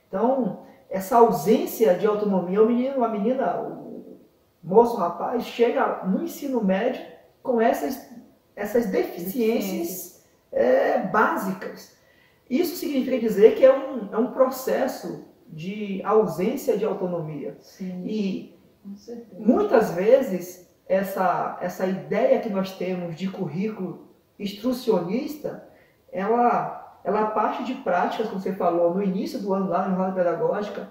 Então, essa ausência de autonomia, a menina, o moço, o rapaz, chega no ensino médio com essas deficiências básicas. Isso significa dizer que é um processo de ausência de autonomia. Sim, e muitas vezes essa ideia que nós temos de currículo instrucionista, ela parte de práticas, como você falou, no início do ano, lá na jornada pedagógica,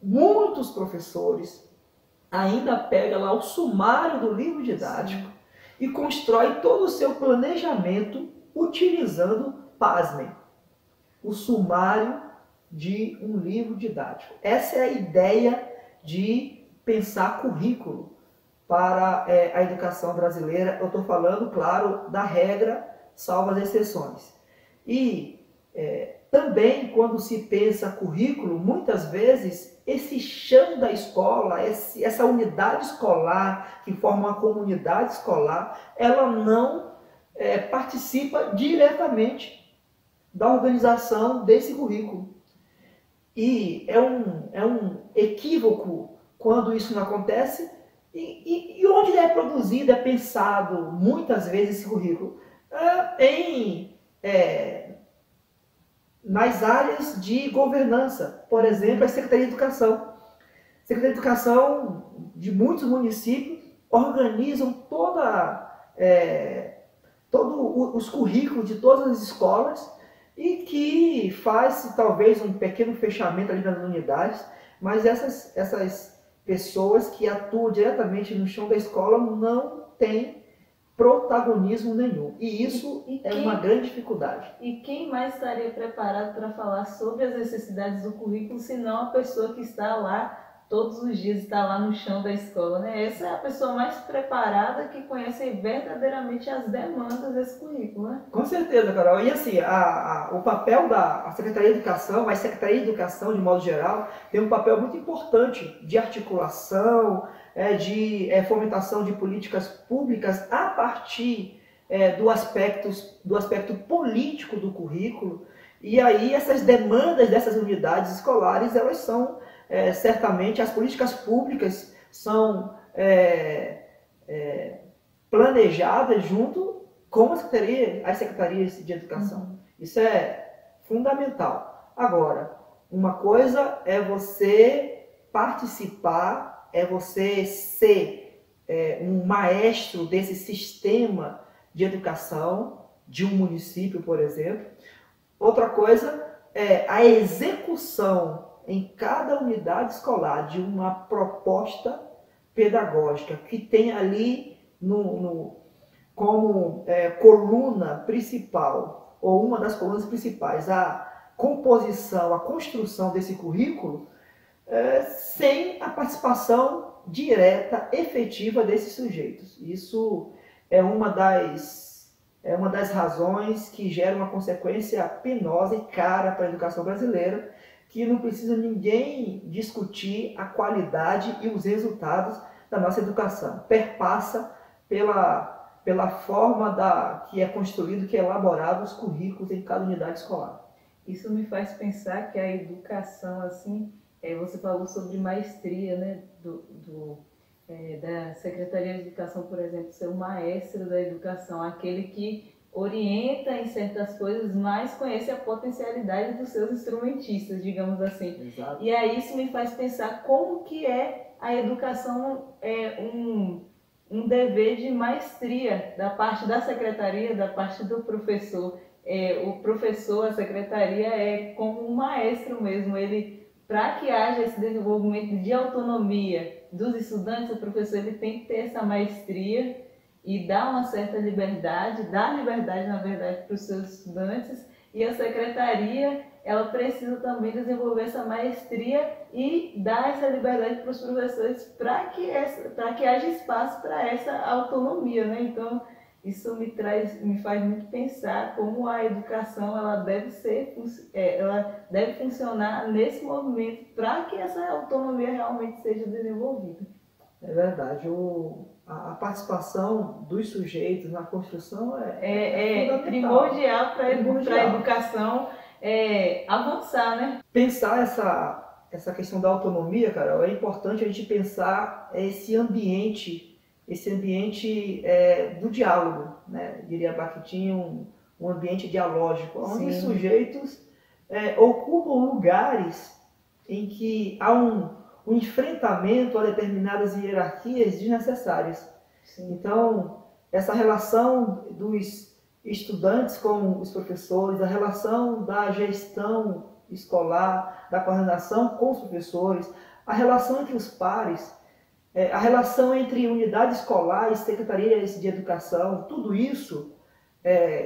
muitos professores ainda pegam lá o sumário do livro didático e constrói todo o seu planejamento utilizando, pasmem, o sumário de um livro didático. Essa é a ideia de pensar currículo para a educação brasileira. Eu estou falando, claro, da regra, salvo as exceções. E também, quando se pensa currículo, muitas vezes esse chão da escola, essa unidade escolar, que forma uma comunidade escolar, ela não participa diretamente da organização desse currículo. E é um equívoco quando isso não acontece. E onde é produzido, é pensado muitas vezes esse currículo? Nas áreas de governança, por exemplo, a Secretaria de Educação. A Secretaria de Educação de muitos municípios organizam todos os currículos de todas as escolas e que faz talvez um pequeno fechamento ali nas unidades, mas essas pessoas que atuam diretamente no chão da escola não têm protagonismo nenhum. E isso é uma grande dificuldade. E quem mais estaria preparado para falar sobre as necessidades do currículo, se não a pessoa que está lá todos os dias, está lá no chão da escola, né? Essa é a pessoa mais preparada que conhece verdadeiramente as demandas desse currículo, né? Com certeza, Carol. E assim, o papel da Secretaria de Educação, a Secretaria de Educação de modo geral, tem um papel muito importante de articulação, de fomentação de políticas públicas a partir do aspecto político do currículo. E aí essas demandas dessas unidades escolares, elas são certamente, as políticas públicas são planejadas junto com as secretarias de educação. Uhum. Isso é fundamental. Agora, uma coisa é você participar, é você ser um maestro desse sistema de educação de um município, por exemplo. Outra coisa é a execução em cada unidade escolar de uma proposta pedagógica que tem ali como coluna principal, ou uma das colunas principais, a composição, a construção desse currículo, sem a participação direta, efetiva desses sujeitos. Isso é uma das razões que gera uma consequência penosa e cara para a educação brasileira, que não precisa ninguém discutir a qualidade e os resultados da nossa educação. Perpassa pela forma que é construído, que é elaborado os currículos em cada unidade escolar. Isso me faz pensar que a educação, assim, você falou sobre maestria, né, da Secretaria de Educação, por exemplo, ser o maestro da educação, aquele que orienta em certas coisas, mas conhece a potencialidade dos seus instrumentistas, digamos assim. Exato. E aí isso me faz pensar como que a educação um dever de maestria da parte da secretaria, da parte do professor. O professor, a secretaria é como um maestro mesmo, para que haja esse desenvolvimento de autonomia dos estudantes, o professor ele tem que ter essa maestria e dar uma certa liberdade, dar liberdade, na verdade, para os seus estudantes, e a secretaria, ela precisa também desenvolver essa maestria e dar essa liberdade para os professores para que haja espaço para essa autonomia, né? Então, isso me faz muito pensar como a educação ela deve funcionar nesse movimento para que essa autonomia realmente seja desenvolvida. É verdade. A participação dos sujeitos na construção é primordial para a educação avançar, né? Pensar essa questão da autonomia, Carol, é importante a gente pensar esse ambiente do diálogo, né? Diria Bakhtin, um ambiente dialógico, onde os Sim. sujeitos ocupam lugares em que há um enfrentamento a determinadas hierarquias desnecessárias. Sim. Então, essa relação dos estudantes com os professores, a relação da gestão escolar, da coordenação com os professores, a relação entre os pares, a relação entre unidade escolar e secretarias de educação, tudo isso,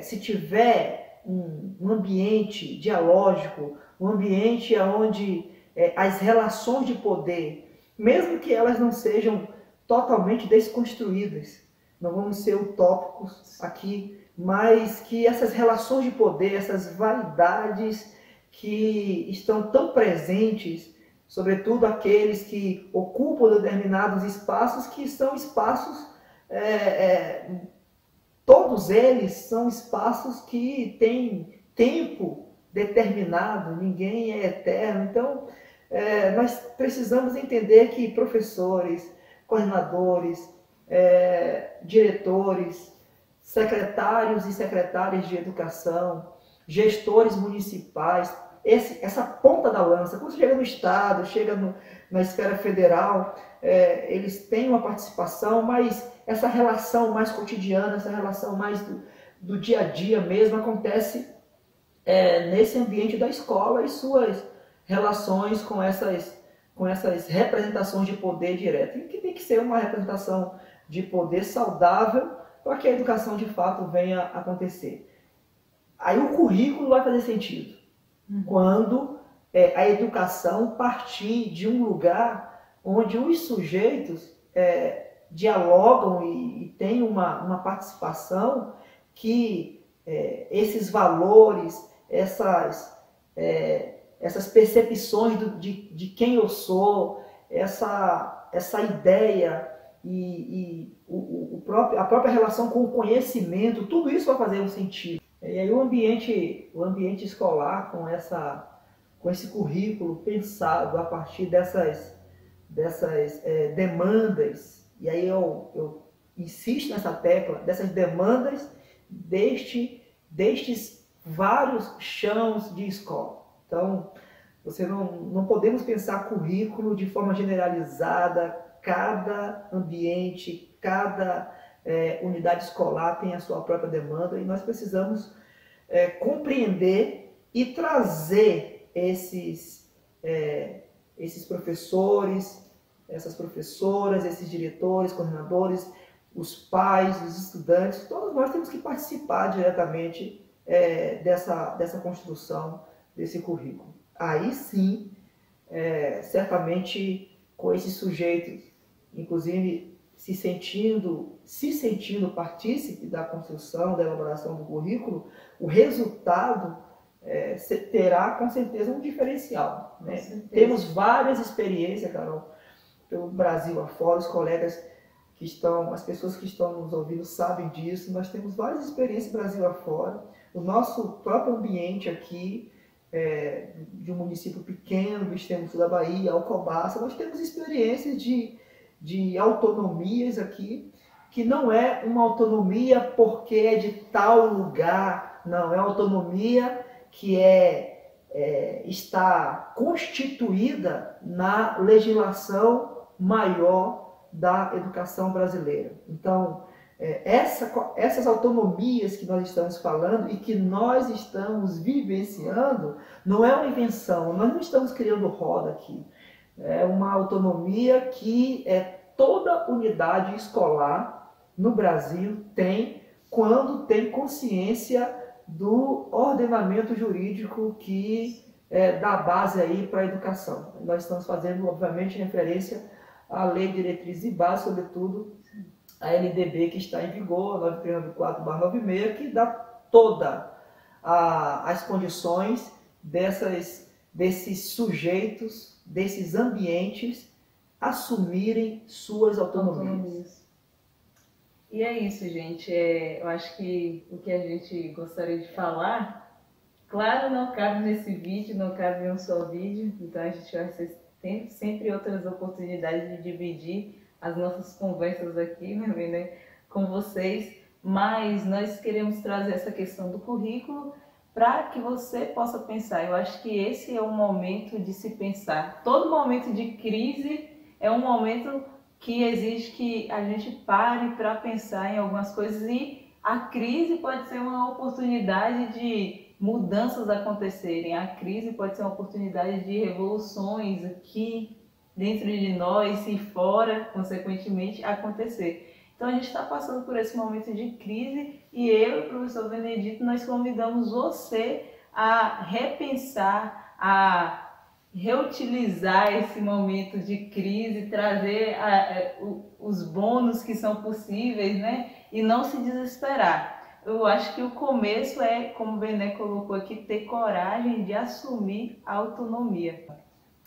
se tiver um ambiente dialógico, um ambiente onde as relações de poder, mesmo que elas não sejam totalmente desconstruídas, não vamos ser utópicos aqui, mas que essas relações de poder, essas vaidades que estão tão presentes, sobretudo aqueles que ocupam determinados espaços, que são espaços, todos eles são espaços que têm tempo determinado, ninguém é eterno. Então, nós precisamos entender que professores, coordenadores, diretores, secretários e secretárias de educação, gestores municipais, essa ponta da lança, quando chega no Estado, chega na esfera federal, eles têm uma participação, mas essa relação mais cotidiana, essa relação mais do dia a dia mesmo, acontece nesse ambiente da escola e suas relações com essas representações de poder direto, e que tem que ser uma representação de poder saudável para que a educação de fato venha a acontecer. Aí o currículo vai fazer sentido quando a educação partir de um lugar onde os sujeitos dialogam e têm uma participação que esses valores, essas percepções de quem eu sou, essa ideia e a própria relação com o conhecimento, tudo isso vai fazer um sentido. E aí o ambiente escolar com esse currículo pensado a partir dessas demandas, e aí eu insisto nessa tecla, dessas demandas destes vários chãos de escola. Então, não podemos pensar currículo de forma generalizada, cada ambiente, cada unidade escolar tem a sua própria demanda, e nós precisamos compreender e trazer esses professores, essas professoras, esses diretores, coordenadores, os pais, os estudantes, todos nós temos que participar diretamente dessa construção desse currículo. Aí sim, certamente com esses sujeitos, inclusive se sentindo partícipe da construção, da elaboração do currículo, o resultado terá com certeza um diferencial. Né? Temos várias experiências, Carol, pelo Brasil afora, os colegas as pessoas que estão nos ouvindo sabem disso, nós temos várias experiências Brasil afora, o nosso próprio ambiente aqui, de um município pequeno do extremo sul da Bahia, Alcobaça, nós temos experiências de autonomias aqui, que não é uma autonomia porque é de tal lugar, não, é autonomia que está constituída na legislação maior da educação brasileira. Então, essas autonomias que nós estamos falando e que nós estamos vivenciando, não é uma invenção, nós não estamos criando roda aqui. É uma autonomia que toda unidade escolar no Brasil tem quando tem consciência do ordenamento jurídico que dá base aí para a educação. Nós estamos fazendo, obviamente, referência à Lei de Diretrizes e Bases, sobretudo a LDB que está em vigor, 9394/96, que dá todas as condições desses sujeitos, desses ambientes, assumirem suas autonomias. E é isso, gente. Eu acho que o que a gente gostaria de falar Claro, não cabe nesse vídeo, não cabe em um só vídeo, então a gente vai ter sempre outras oportunidades de dividir as nossas conversas aqui, né, com vocês, mas nós queremos trazer essa questão do currículo para que você possa pensar. Eu acho que esse é o momento de se pensar. Todo momento de crise é um momento que exige que a gente pare para pensar em algumas coisas, e a crise pode ser uma oportunidade de mudanças acontecerem. A crise pode ser uma oportunidade de revoluções aqui dentro de nós e fora, consequentemente, acontecer. Então a gente está passando por esse momento de crise e eu e o professor Benedito, nós convidamos você a repensar, a reutilizar esse momento de crise, trazer os bônus que são possíveis, né? E não se desesperar. Eu acho que o começo é, como o Bené colocou aqui, ter coragem de assumir a autonomia.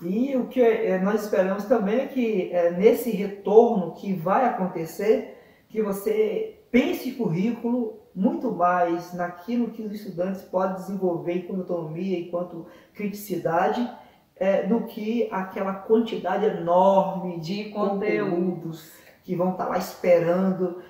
E o que nós esperamos também é que nesse retorno que vai acontecer, que você pense currículo muito mais naquilo que os estudantes podem desenvolver enquanto autonomia, enquanto criticidade, do que aquela quantidade enorme de conteúdos que vão estar lá esperando